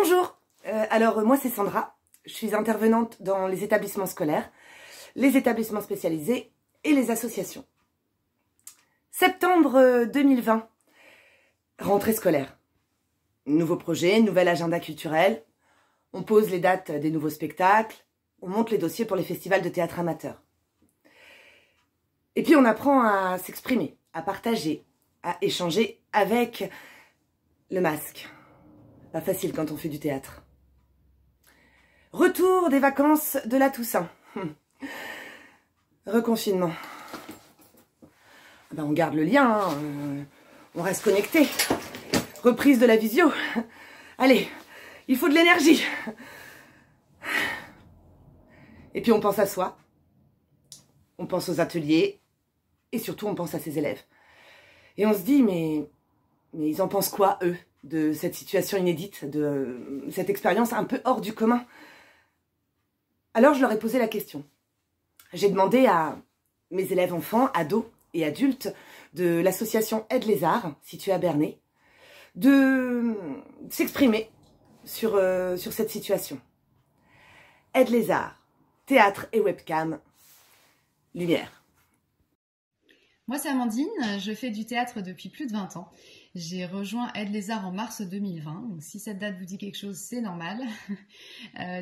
Bonjour, moi c'est Sandra, je suis intervenante dans les établissements scolaires, les établissements spécialisés et les associations. Septembre 2020, rentrée scolaire. Nouveau projet, nouvel agenda culturel, on pose les dates des nouveaux spectacles, on monte les dossiers pour les festivals de théâtre amateur. Et puis on apprend à s'exprimer, à partager, à échanger avec le masque. Pas facile quand on fait du théâtre. Retour des vacances de la Toussaint. Reconfinement. On garde le lien, hein. On reste connecté. Reprise de la visio. Allez, il faut de l'énergie. Et puis on pense à soi. On pense aux ateliers. Et surtout on pense à ses élèves. Et on se dit, mais ils en pensent quoi, eux, de cette situation inédite, de cette expérience un peu hors du commun? Alors je leur ai posé la question. J'ai demandé à mes élèves enfants, ados et adultes de l'association Aide les Arts, située à Bernay, de s'exprimer sur cette situation. Aide les Arts, théâtre et webcam, lumière. Moi c'est Amandine, je fais du théâtre depuis plus de 20 ans. J'ai rejoint Aide les Arts en mars 2020, donc si cette date vous dit quelque chose, c'est normal.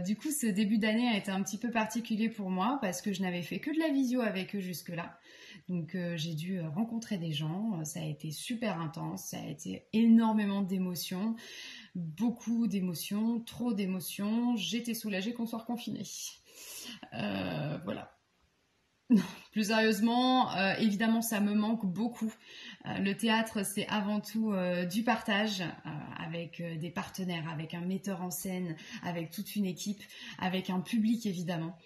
Du coup, ce début d'année a été un petit peu particulier pour moi parce que je n'avais fait que de la visio avec eux jusque-là. Donc j'ai dû rencontrer des gens, ça a été super intense, ça a été énormément d'émotions, beaucoup d'émotions, trop d'émotions. J'étais soulagée qu'on soit reconfinés. Voilà. Non, plus sérieusement, évidemment, ça me manque beaucoup. Le théâtre, c'est avant tout du partage avec des partenaires, avec un metteur en scène, avec toute une équipe, avec un public, évidemment.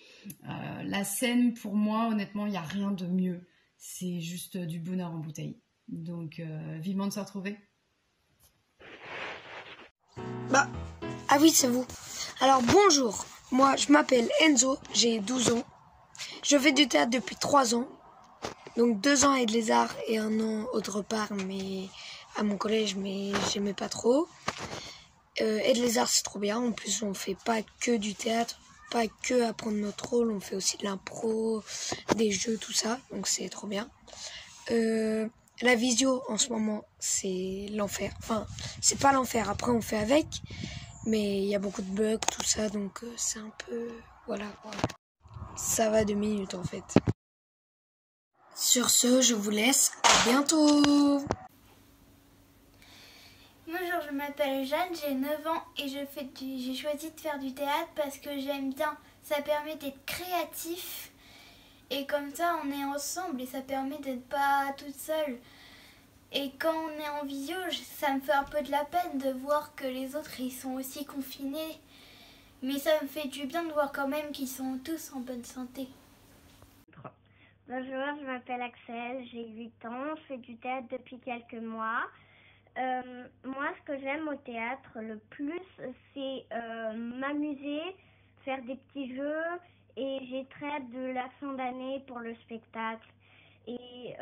La scène, pour moi, honnêtement, il n'y a rien de mieux. C'est juste du bonheur en bouteille. Donc, vivement de se retrouver. Ah oui, c'est vous. Alors, bonjour. Moi, je m'appelle Enzo, j'ai 12 ans. Je fais du théâtre depuis 3 ans, donc 2 ans à Aide les Arts et 1 an autre part, mais à mon collège, mais j'aimais pas trop. Aide les Arts, c'est trop bien. En plus, on fait pas que du théâtre, pas que apprendre notre rôle, on fait aussi de l'impro, des jeux, tout ça, donc c'est trop bien. La visio, en ce moment, c'est l'enfer. Enfin, c'est pas l'enfer, après on fait avec, mais il y a beaucoup de bugs, tout ça, donc c'est un peu... Voilà. Ça va 2 minutes en fait. Sur ce, je vous laisse. À bientôt. Bonjour, je m'appelle Jeanne, j'ai 9 ans et j'ai choisi de faire du théâtre parce que j'aime bien. Ça permet d'être créatif et comme ça on est ensemble et ça permet d'être pas toute seule. Et quand on est en visio, ça me fait un peu de la peine de voir que les autres ils sont aussi confinés. Mais ça me fait du bien de voir quand même qu'ils sont tous en bonne santé. Bonjour, je m'appelle Axel, j'ai 8 ans, je fais du théâtre depuis quelques mois. Moi, ce que j'aime au théâtre le plus, c'est m'amuser, faire des petits jeux et j'ai très hâte de la fin d'année pour le spectacle. Et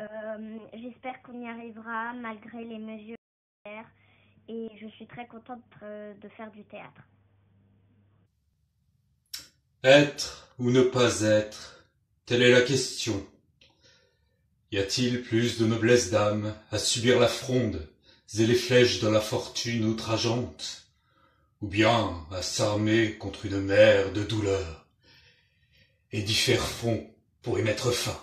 j'espère qu'on y arrivera malgré les mesures et je suis très contente de faire du théâtre. Être ou ne pas être, telle est la question. Y a-t-il plus de noblesse d'âme à subir la fronde et les flèches de la fortune outrageante, ou bien à s'armer contre une mer de douleur et d'y faire front pour y mettre fin?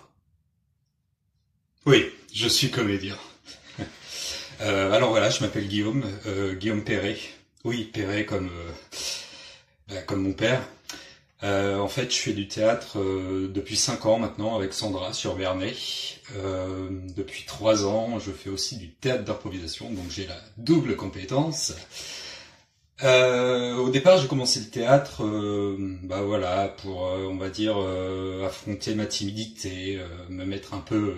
Oui, je suis comédien. Alors voilà, je m'appelle Guillaume, Guillaume Perret. Oui, Perret comme mon père. En fait, je fais du théâtre depuis 5 ans maintenant avec Sandra sur Bernay. Depuis 3 ans, je fais aussi du théâtre d'improvisation, donc j'ai la double compétence. Au départ, j'ai commencé le théâtre, pour, on va dire, affronter ma timidité, me mettre un peu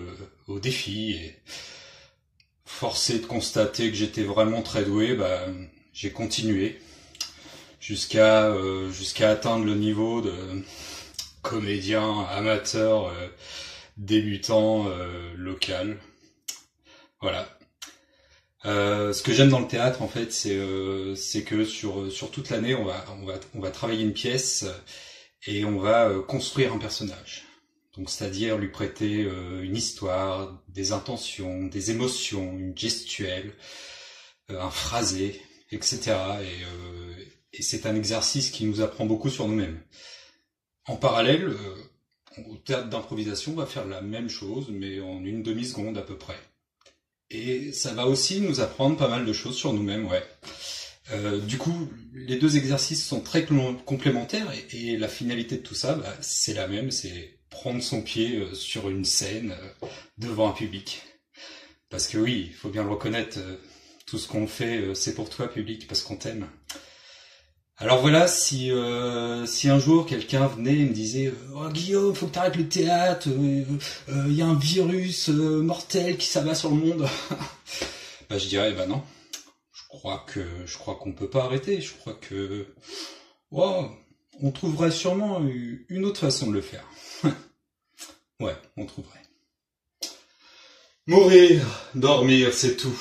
au défi et forcé de constater que j'étais vraiment très doué, j'ai continué. Jusqu'à atteindre le niveau de comédien amateur débutant local. Voilà. Ce que j'aime dans le théâtre, en fait, c'est que sur toute l'année, on va travailler une pièce et on va construire un personnage. Donc, c'est-à-dire lui prêter une histoire, des intentions, des émotions, une gestuelle, un phrasé, etc. Et c'est un exercice qui nous apprend beaucoup sur nous-mêmes. En parallèle, au théâtre d'improvisation, on va faire la même chose, mais en une demi-seconde à peu près. Et ça va aussi nous apprendre pas mal de choses sur nous-mêmes, ouais. Du coup, les deux exercices sont très complémentaires et la finalité de tout ça, bah, c'est la même, c'est prendre son pied sur une scène devant un public. Parce que oui, il faut bien le reconnaître, tout ce qu'on fait, c'est pour toi, public, parce qu'on t'aime. Alors voilà, si un jour quelqu'un venait et me disait oh Guillaume, faut que t'arrêtes le théâtre, y a un virus mortel qui s'abat sur le monde, bah je dirais bah non, je crois qu'on peut pas arrêter, je crois que on trouverait sûrement une autre façon de le faire. Ouais, on trouverait. Mourir, dormir, c'est tout.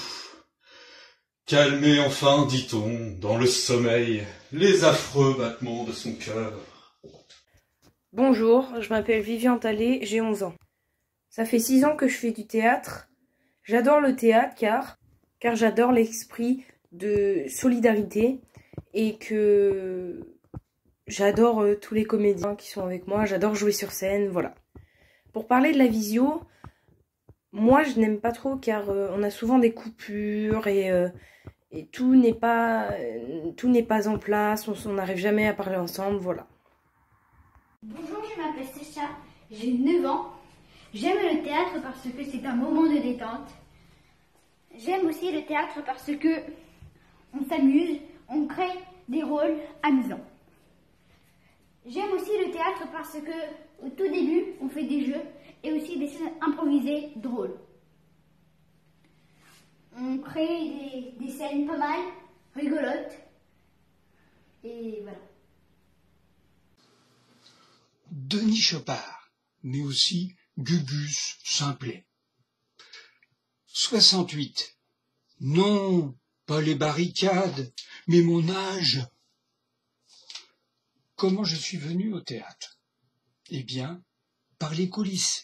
Calmer enfin, dit-on, dans le sommeil, les affreux battements de son cœur. Bonjour, je m'appelle Viviane Talley, j'ai 11 ans. Ça fait 6 ans que je fais du théâtre. J'adore le théâtre car j'adore l'esprit de solidarité et que j'adore tous les comédiens qui sont avec moi. J'adore jouer sur scène, voilà. Pour parler de la visio, moi je n'aime pas trop car on a souvent des coupures et tout n'est pas en place, on n'arrive jamais à parler ensemble, voilà. Bonjour, je m'appelle Sacha, j'ai 9 ans. J'aime le théâtre parce que c'est un moment de détente. J'aime aussi le théâtre parce que on s'amuse, on crée des rôles amusants. J'aime aussi le théâtre parce que au tout début, on fait des jeux et aussi des scènes improvisées drôles. On crée des scènes pas mal, rigolotes. Et voilà. Denis Chopard, mais aussi Gugus Simplet. 68. Non, pas les barricades, mais mon âge. Comment je suis venu au théâtre? Eh bien, par les coulisses.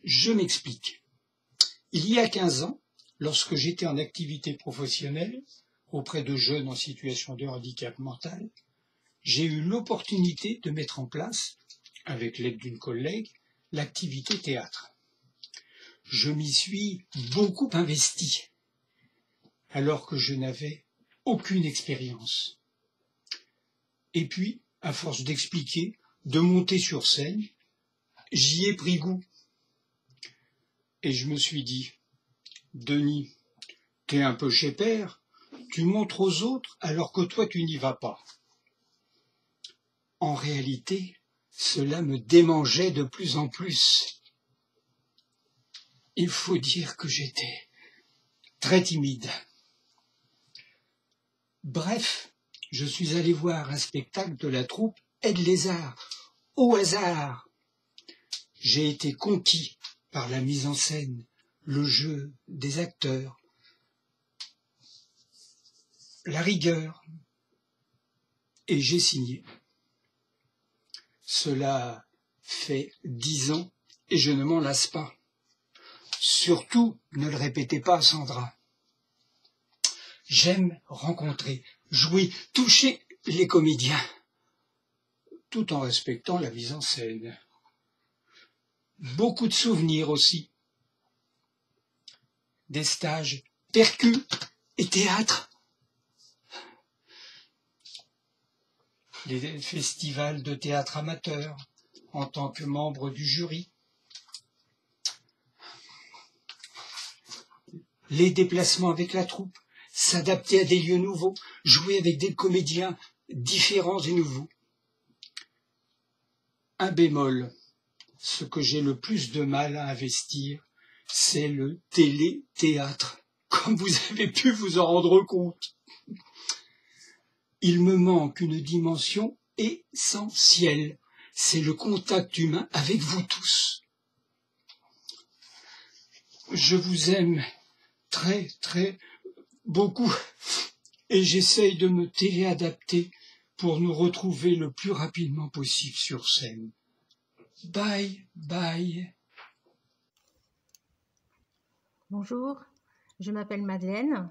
Je m'explique. Il y a 15 ans, lorsque j'étais en activité professionnelle auprès de jeunes en situation de handicap mental, j'ai eu l'opportunité de mettre en place, avec l'aide d'une collègue, l'activité théâtre. Je m'y suis beaucoup investi, alors que je n'avais aucune expérience. Et puis, à force d'expliquer, de monter sur scène, j'y ai pris goût. Et je me suis dit, Denis, t'es un peu chez père, tu montres aux autres alors que toi tu n'y vas pas. En réalité, cela me démangeait de plus en plus. Il faut dire que j'étais très timide. Bref, je suis allé voir un spectacle de la troupe Aide les Arts, au hasard. J'ai été conquis par la mise en scène, le jeu des acteurs, la rigueur, et j'ai signé. Cela fait 10 ans et je ne m'en lasse pas. Surtout, ne le répétez pas, Sandra. J'aime rencontrer, jouer, toucher les comédiens, tout en respectant la mise en scène. Beaucoup de souvenirs aussi. Des stages percu et théâtre. Les festivals de théâtre amateur en tant que membre du jury. Les déplacements avec la troupe, s'adapter à des lieux nouveaux, jouer avec des comédiens différents et nouveaux. Un bémol, ce que j'ai le plus de mal à investir, c'est le télé-théâtre, comme vous avez pu vous en rendre compte. Il me manque une dimension essentielle, c'est le contact humain avec vous tous. Je vous aime très, très beaucoup et j'essaye de me téléadapter pour nous retrouver le plus rapidement possible sur scène. Bye, bye. Bonjour, je m'appelle Madeleine.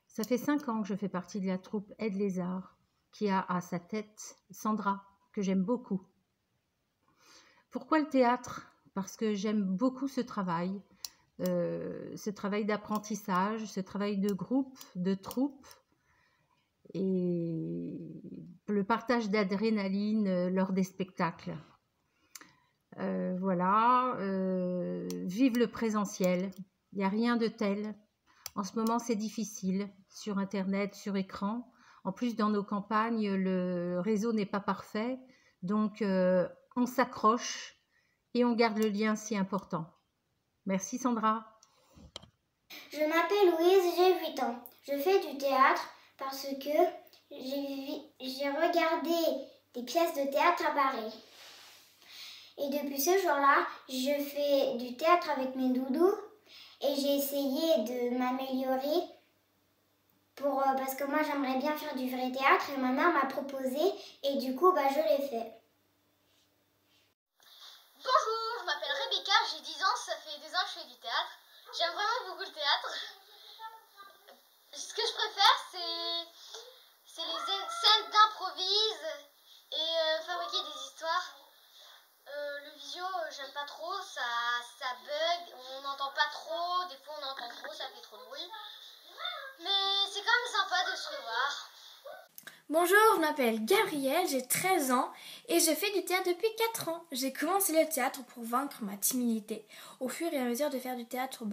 Ça fait 5 ans que je fais partie de la troupe Aide les Arts, qui a à sa tête Sandra, que j'aime beaucoup. Pourquoi le théâtre? Parce que j'aime beaucoup ce travail d'apprentissage, ce travail de groupe, de troupe, et le partage d'adrénaline lors des spectacles. Vive le présentiel, il n'y a rien de tel. En ce moment, c'est difficile, sur Internet, sur écran. En plus, dans nos campagnes, le réseau n'est pas parfait, donc on s'accroche et on garde le lien si important. Merci Sandra. Je m'appelle Louise, j'ai 8 ans. Je fais du théâtre parce que j'ai regardé des pièces de théâtre à Paris. Et depuis ce jour-là, je fais du théâtre avec mes doudous et j'ai essayé de m'améliorer parce que moi j'aimerais bien faire du vrai théâtre et ma mère m'a proposé et du coup je l'ai fait. Bonjour, je m'appelle Rebecca, j'ai 10 ans, ça fait 2 ans que je fais du théâtre. J'aime vraiment beaucoup le théâtre. Ce que je préfère, c'est les scènes d'improvise et fabriquer des histoires. Le visio, j'aime pas trop, ça bug, on n'entend pas trop, des fois on entend trop, ça fait trop de bruit. Mais c'est quand même sympa de se revoir. Bonjour, je m'appelle Gabrielle, j'ai 13 ans et je fais du théâtre depuis 4 ans. J'ai commencé le théâtre pour vaincre ma timidité. Au fur et à mesure de faire du théâtre,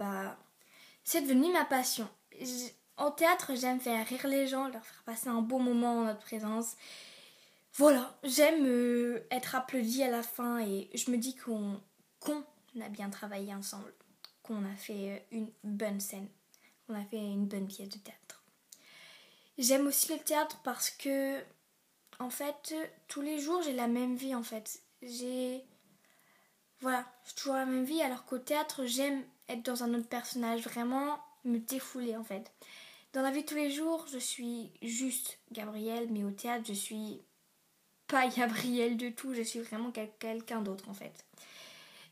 c'est devenu ma passion. En théâtre, j'aime faire rire les gens, leur faire passer un beau moment en notre présence. Voilà, j'aime être applaudie à la fin et je me dis qu'on a bien travaillé ensemble, qu'on a fait une bonne scène, qu'on a fait une bonne pièce de théâtre. J'aime aussi le théâtre parce que, en fait, tous les jours, j'ai la même vie, en fait. J'ai toujours la même vie, alors qu'au théâtre, j'aime être dans un autre personnage, vraiment me défouler, en fait. Dans la vie de tous les jours, je suis juste Gabrielle, mais au théâtre, je suis pas Gabrielle du tout, je suis vraiment quelqu'un d'autre, en fait.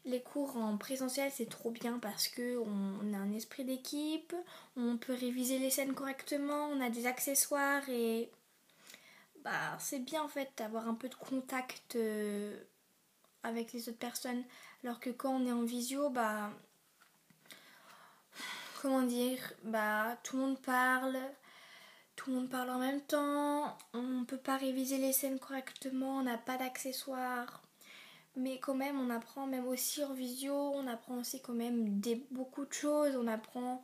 Les cours en présentiel, c'est trop bien parce qu'on a un esprit d'équipe, on peut réviser les scènes correctement, on a des accessoires et c'est bien en fait d'avoir un peu de contact avec les autres personnes. Alors que quand on est en visio, tout le monde parle en même temps, on peut pas réviser les scènes correctement, on n'a pas d'accessoires. Mais quand même, on apprend même aussi en visio, on apprend aussi quand même beaucoup de choses, on apprend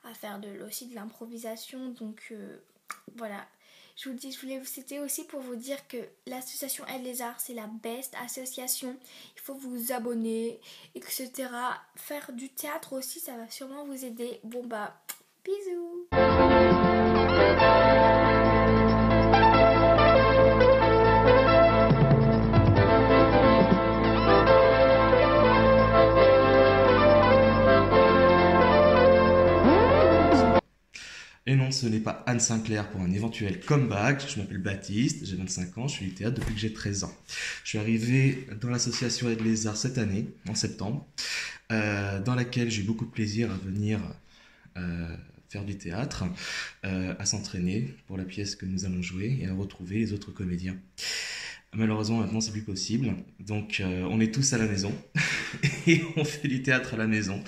à faire aussi de l'improvisation. Donc voilà, c'était aussi pour vous dire que l'association Aide les Arts, c'est la best association. Il faut vous abonner, etc. Faire du théâtre aussi, ça va sûrement vous aider. Bon bisous. Et non, ce n'est pas Anne Sinclair pour un éventuel comeback. Je m'appelle Baptiste, j'ai 25 ans, je fais du théâtre depuis que j'ai 13 ans. Je suis arrivé dans l'association Aide les Arts cette année, en septembre, dans laquelle j'ai eu beaucoup de plaisir à venir faire du théâtre, à s'entraîner pour la pièce que nous allons jouer et à retrouver les autres comédiens. Malheureusement, maintenant, c'est plus possible. Donc, on est tous à la maison et on fait du théâtre à la maison.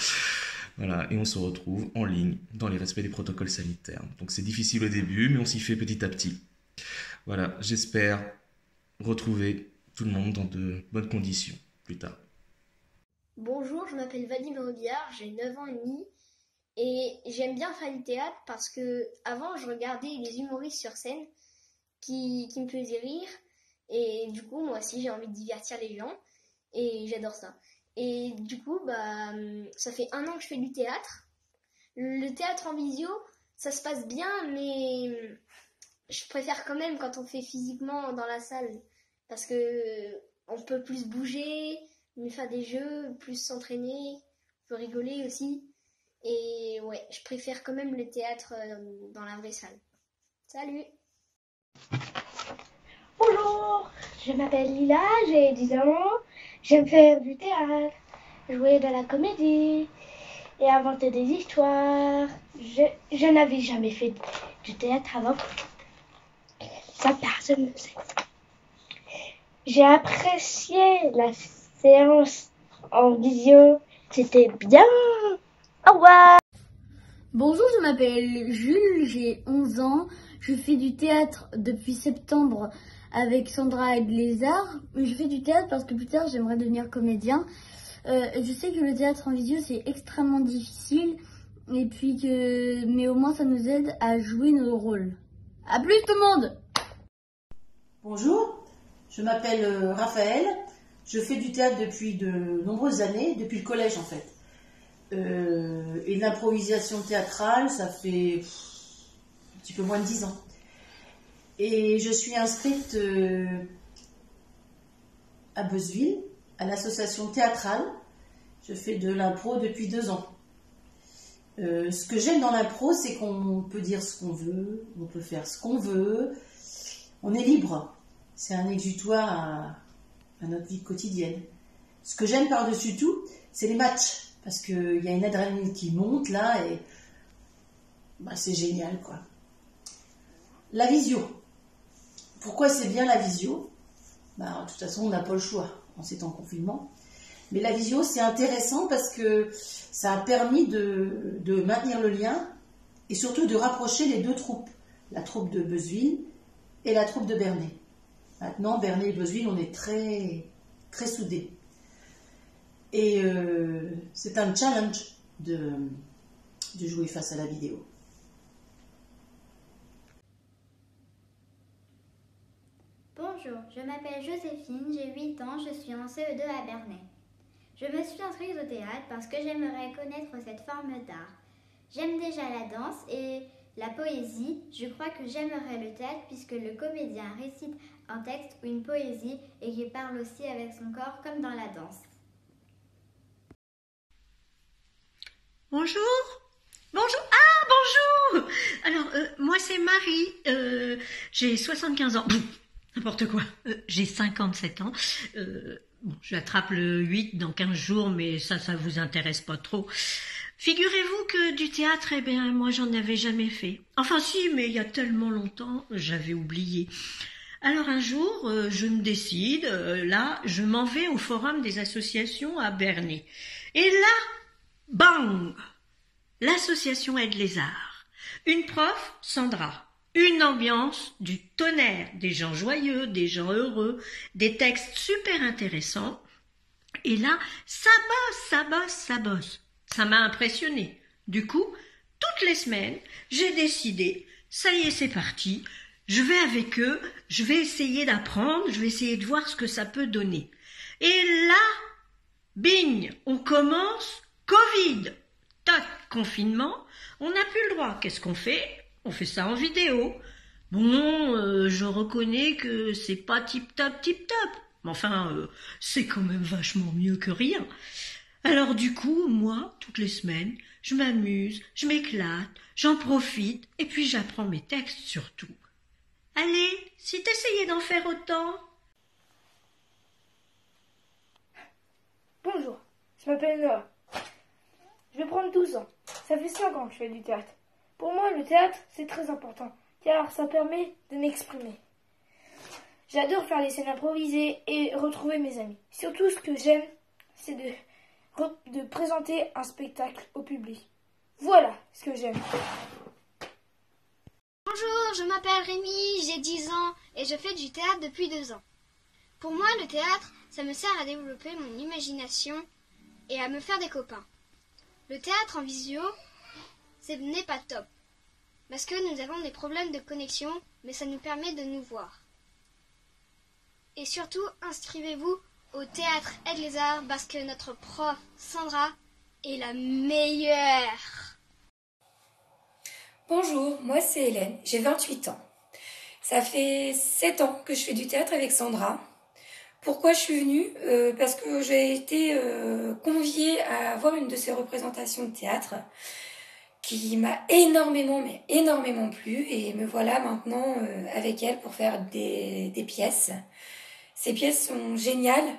Voilà, et on se retrouve en ligne dans les respects des protocoles sanitaires. Donc c'est difficile au début, mais on s'y fait petit à petit. Voilà, j'espère retrouver tout le monde dans de bonnes conditions plus tard. Bonjour, je m'appelle Vadim Robillard, j'ai 9 ans et demi et j'aime bien faire du théâtre parce que avant je regardais les humoristes sur scène qui me faisaient rire et du coup moi aussi j'ai envie de divertir les gens et j'adore ça. Et du coup, ça fait 1 an que je fais du théâtre. Le théâtre en visio, ça se passe bien, mais je préfère quand même quand on fait physiquement dans la salle. Parce que on peut plus bouger, mieux faire des jeux, plus s'entraîner, on peut rigoler aussi. Et ouais, je préfère quand même le théâtre dans la vraie salle. Salut! Bonjour, je m'appelle Lila, j'ai 10 ans, j'aime faire du théâtre, jouer de la comédie et inventer des histoires. Je n'avais jamais fait du théâtre avant, ça personne ne sait. J'ai apprécié la séance en visio, c'était bien. Au revoir. Bonjour, je m'appelle Jules, j'ai 11 ans. Je fais du théâtre depuis septembre avec Sandra et Lézard. Je fais du théâtre parce que plus tard j'aimerais devenir comédien. Je sais que le théâtre en visio c'est extrêmement difficile et puis mais au moins ça nous aide à jouer nos rôles. À plus tout le monde! Bonjour, je m'appelle Raphaël. Je fais du théâtre depuis de nombreuses années, depuis le collège en fait. Et l'improvisation théâtrale, ça fait un petit peu moins de 10 ans. Et je suis inscrite à Beuzeville, à l'association théâtrale. Je fais de l'impro depuis 2 ans. Ce que j'aime dans l'impro, c'est qu'on peut dire ce qu'on veut, on peut faire ce qu'on veut, on est libre. C'est un exutoire à notre vie quotidienne. Ce que j'aime par-dessus tout, c'est les matchs. Parce qu'il y a une adrénaline qui monte là et c'est génial quoi. La visio. Pourquoi c'est bien la visio? De toute façon on n'a pas le choix en ces temps de confinement. Mais la visio c'est intéressant parce que ça a permis de maintenir le lien et surtout de rapprocher les 2 troupes. La troupe de Beuzeville et la troupe de Bernay. Maintenant Bernay et Beuzeville on est très, très soudés. Et c'est un challenge de jouer face à la vidéo. Bonjour, je m'appelle Joséphine, j'ai 8 ans, je suis en CE2 à Bernay. Je me suis inscrite au théâtre parce que j'aimerais connaître cette forme d'art. J'aime déjà la danse et la poésie. Je crois que j'aimerais le théâtre puisque le comédien récite un texte ou une poésie et qu'il parle aussi avec son corps comme dans la danse. Bonjour. Bonjour. Ah, bonjour. Alors, moi c'est Marie. J'ai 75 ans. N'importe quoi. J'ai 57 ans. J'attrape le 8 dans 15 jours, mais ça vous intéresse pas trop. Figurez-vous que du théâtre, moi j'en avais jamais fait. Enfin si, mais il y a tellement longtemps, j'avais oublié. Alors un jour, je me décide, là, je m'en vais au forum des associations à Bernay. Et là, bang! L'association Aide les Arts. Une prof, Sandra. Une ambiance du tonnerre. Des gens joyeux, des gens heureux, des textes super intéressants. Et là, ça bosse. Ça m'a impressionnée. Du coup, toutes les semaines, j'ai décidé, ça y est, c'est parti. Je vais avec eux, je vais essayer d'apprendre, je vais essayer de voir ce que ça peut donner. Et là, bing, on commence, Covid, tac, confinement, on n'a plus le droit. Qu'est-ce qu'on fait? On fait ça en vidéo. Bon, je reconnais que c'est pas tip-top, mais enfin, c'est quand même vachement mieux que rien. Alors du coup, moi, toutes les semaines, je m'amuse, je m'éclate, j'en profite, et puis j'apprends mes textes surtout. Allez, si t'essayais d'en faire autant. Bonjour, je m'appelle Noah. Je vais prendre 12 ans. Ça fait 5 ans que je fais du théâtre. Pour moi, le théâtre, c'est très important, car ça permet de m'exprimer. J'adore faire les scènes improvisées et retrouver mes amis. Surtout, ce que j'aime, c'est de présenter un spectacle au public. Voilà ce que j'aime. Bonjour, je m'appelle Rémi, j'ai 10 ans et je fais du théâtre depuis 2 ans. Pour moi, le théâtre, ça me sert à développer mon imagination et à me faire des copains. Le théâtre en visio, ce n'est pas top, parce que nous avons des problèmes de connexion, mais ça nous permet de nous voir. Et surtout, inscrivez-vous au théâtre Aide les Arts, parce que notre prof, Sandra, est la meilleure. Bonjour, moi c'est Hélène, j'ai 28 ans. Ça fait 7 ans que je fais du théâtre avec Sandra. Pourquoi je suis venue? Parce que j'ai été conviée à voir une de ces représentations de théâtre qui m'a énormément, mais énormément plu, et me voilà maintenant avec elle pour faire des pièces. Ces pièces sont géniales,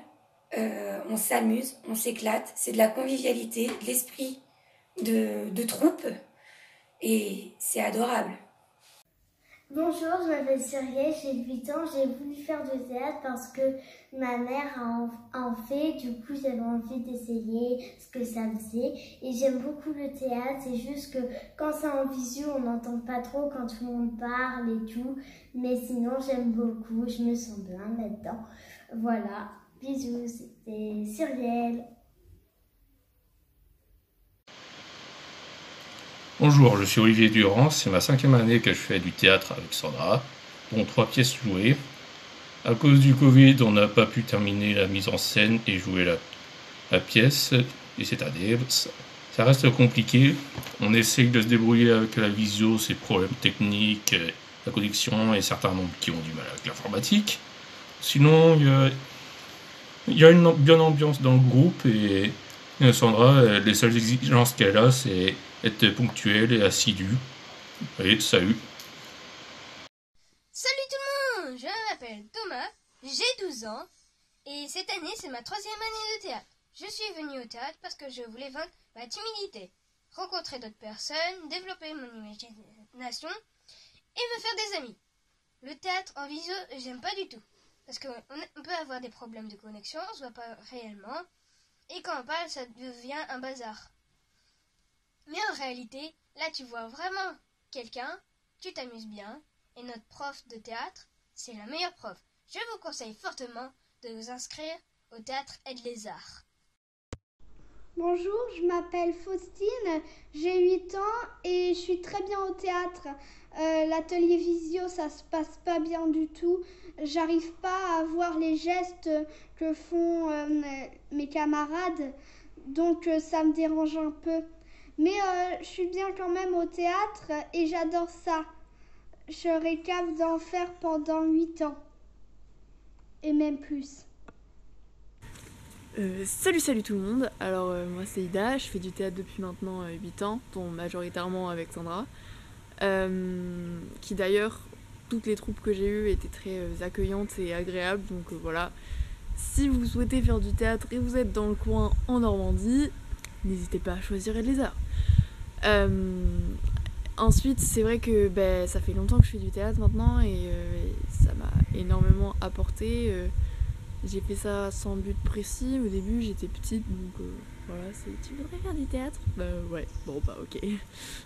on s'amuse, on s'éclate, c'est de la convivialité, de l'esprit de troupe, et c'est adorable. Bonjour, je m'appelle Cyrielle, j'ai 8 ans, j'ai voulu faire du théâtre parce que ma mère en fait, du coup j'avais envie d'essayer ce que ça faisait et j'aime beaucoup le théâtre, c'est juste que quand c'est en visio on n'entend pas trop quand tout le monde parle et tout, mais sinon j'aime beaucoup, je me sens bien là-dedans. Voilà, bisous, c'était Cyrielle. Bonjour, je suis Olivier Durand, c'est ma 5e année que je fais du théâtre avec Sandra, dont 3 pièces jouées. À cause du Covid, on n'a pas pu terminer la mise en scène et jouer la pièce, et cette année, ça reste compliqué. On essaye de se débrouiller avec la visio, ces problèmes techniques, la connexion et certains membres qui ont du mal avec l'informatique. Sinon, il y a une bonne ambiance dans le groupe et Sandra, les seules exigences qu'elle a, c'est être ponctuelle et assidue. Et salut. Salut tout le monde, je m'appelle Thomas, j'ai 12 ans et cette année c'est ma 3e année de théâtre. Je suis venue au théâtre parce que je voulais vaincre ma timidité, rencontrer d'autres personnes, développer mon imagination et me faire des amis. Le théâtre en visio, j'aime pas du tout parce qu'on peut avoir des problèmes de connexion, on se voit pas réellement et quand on parle ça devient un bazar. Mais en réalité, là tu vois vraiment quelqu'un, tu t'amuses bien, et notre prof de théâtre, c'est la meilleure prof. Je vous conseille fortement de vous inscrire au théâtre Aide les Arts. Bonjour, je m'appelle Faustine, j'ai 8 ans et je suis très bien au théâtre. L'atelier visio, ça se passe pas bien du tout. J'arrive pas à voir les gestes que font mes camarades, donc ça me dérange un peu. Mais je suis bien quand même au théâtre et j'adore ça. Je rêve d'en faire pendant 8 ans. Et même plus. Salut tout le monde. Alors moi c'est Ida, je fais du théâtre depuis maintenant 8 ans, dont majoritairement avec Sandra. Qui d'ailleurs, toutes les troupes que j'ai eues étaient très accueillantes et agréables. Donc voilà, si vous souhaitez faire du théâtre et vous êtes dans le coin en Normandie, n'hésitez pas à choisir Aide les Arts. Ensuite, c'est vrai que ça fait longtemps que je fais du théâtre maintenant et ça m'a énormément apporté. J'ai fait ça sans but précis. Au début, j'étais petite, donc voilà, c'est tu voudrais faire du théâtre? Ouais, bon ok,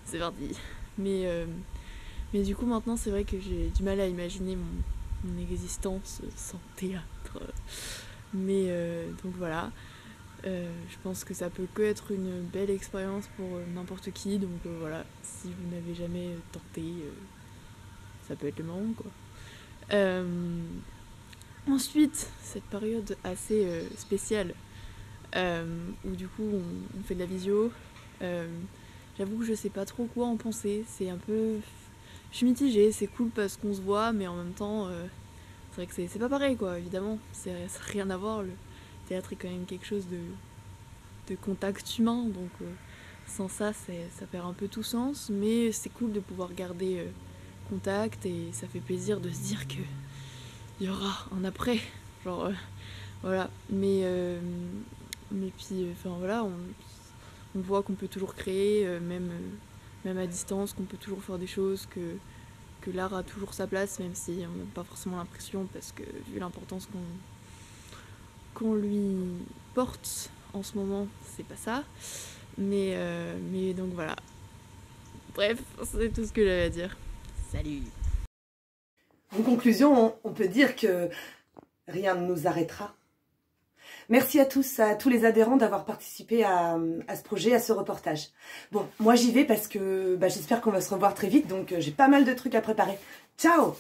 c'est parti. Mais du coup, maintenant, c'est vrai que j'ai du mal à imaginer mon existence sans théâtre. Mais donc voilà. Je pense que ça peut que être une belle expérience pour n'importe qui, donc voilà, si vous n'avez jamais tenté, ça peut être le moment quoi. Ensuite, cette période assez spéciale où du coup on fait de la visio, j'avoue que je sais pas trop quoi en penser, c'est un peu... Je suis mitigée, c'est cool parce qu'on se voit, mais en même temps c'est vrai que c'est pas pareil quoi, évidemment, ça n'a rien à voir. Le théâtre est quand même quelque chose de contact humain, donc sans ça, ça perd un peu tout sens, mais c'est cool de pouvoir garder contact et ça fait plaisir de se dire que il y aura un après, genre voilà, mais puis enfin voilà, on voit qu'on peut toujours créer, même à distance, qu'on peut toujours faire des choses, que l'art a toujours sa place, même si on n'a pas forcément l'impression, parce que vu l'importance qu'on lui porte en ce moment, c'est pas ça. Mais donc voilà. Bref, c'est tout ce que j'avais à dire. Salut. En conclusion, on peut dire que rien ne nous arrêtera. Merci à tous les adhérents d'avoir participé à ce projet, à ce reportage. Bon, moi j'y vais parce que j'espère qu'on va se revoir très vite, donc j'ai pas mal de trucs à préparer. Ciao!